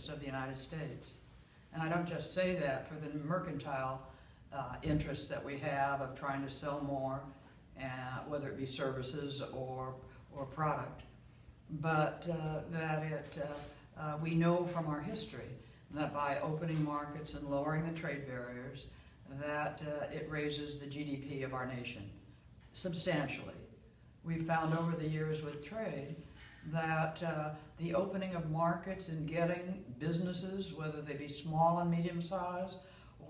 interests of the United States. And I don't just say that for the mercantile interests that we have of trying to sell more, whether it be services or product, but we know from our history that by opening markets and lowering the trade barriers, that it raises the GDP of our nation substantially. We've found over the years with trade that the opening of markets and getting businesses, whether they be small and medium sized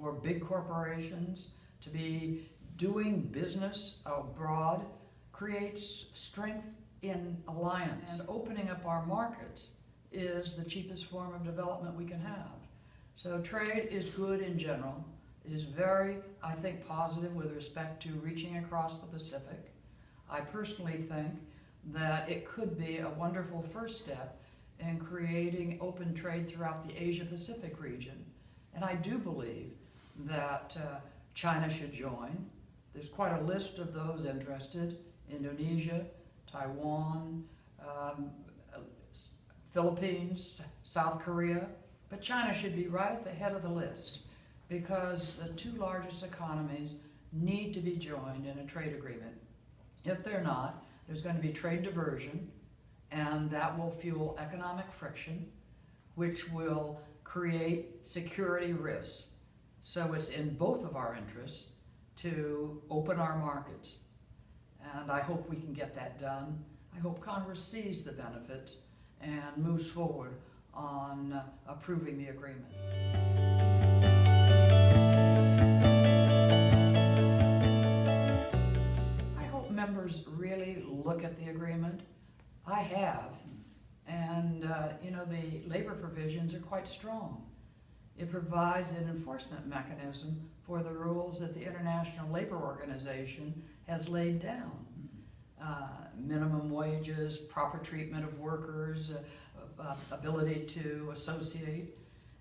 or big corporations, to be doing business abroad creates strength in alliance. And opening up our markets is the cheapest form of development we can have. So trade is good in general. It is very, I think, positive with respect to reaching across the Pacific. I personally think that it could be a wonderful first step in creating open trade throughout the Asia-Pacific region. And I do believe that China should join. There's quite a list of those interested: Indonesia, Taiwan, Philippines, South Korea. But China should be right at the head of the list, because the two largest economies need to be joined in a trade agreement. If they're not, there's going to be trade diversion, and that will fuel economic friction, which will create security risks. So it's in both of our interests to open our markets, and I hope we can get that done. I hope Congress sees the benefits and moves forward on approving the agreement. I hope members really look at the agreement. I have, and the labor provisions are quite strong. It provides an enforcement mechanism for the rules that the International Labor Organization has laid down. Minimum wages, proper treatment of workers, ability to associate,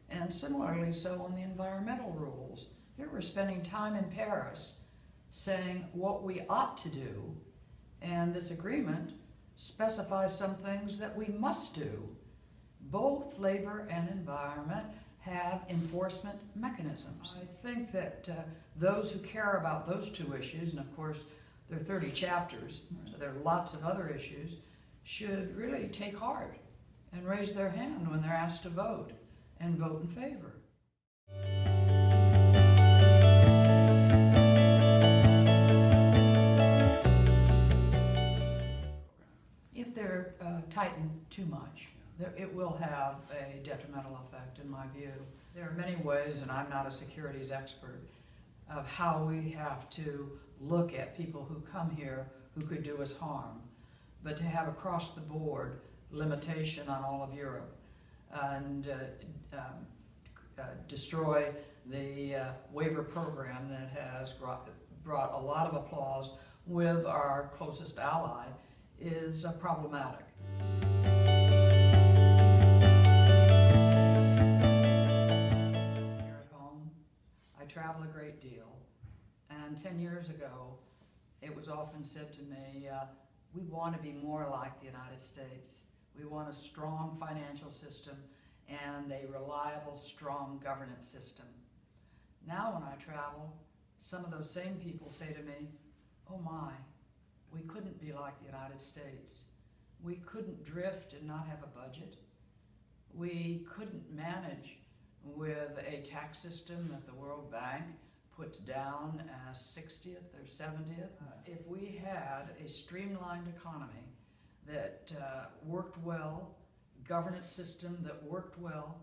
and similarly so on the environmental rules. Here we're spending time in Paris saying what we ought to do, and this agreement specifies some things that we must do. Both labor and environment have enforcement mechanisms. I think that those who care about those two issues, and of course there are 30 chapters, so there are lots of other issues, should really take heart and raise their hand when they're asked to vote, and vote in favor. If they're tightened too much, it will have a detrimental effect, in my view. There are many ways, and I'm not a securities expert, of how we have to look at people who come here who could do us harm. But to have across the board limitation on all of Europe and destroy the waiver program that has brought a lot of applause with our closest ally is problematic. Here at home, I travel a great deal, and 10 years ago it was often said to me, we want to be more like the United States. We want a strong financial system and a reliable, strong governance system. Now when I travel, some of those same people say to me, oh my, we couldn't be like the United States. We couldn't drift and not have a budget. We couldn't manage with a tax system that the World Bank puts down as 60th or 70th. If we had a streamlined economy that worked well, governance system that worked well,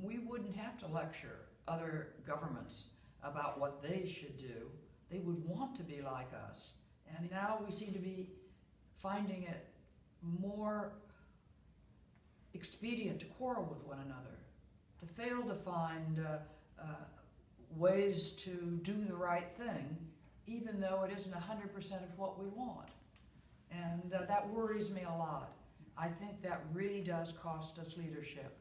we wouldn't have to lecture other governments about what they should do. They would want to be like us. And now we seem to be finding it more expedient to quarrel with one another, to fail to find ways to do the right thing, even though it isn't 100% of what we want. And that worries me a lot. I think that really does cost us leadership.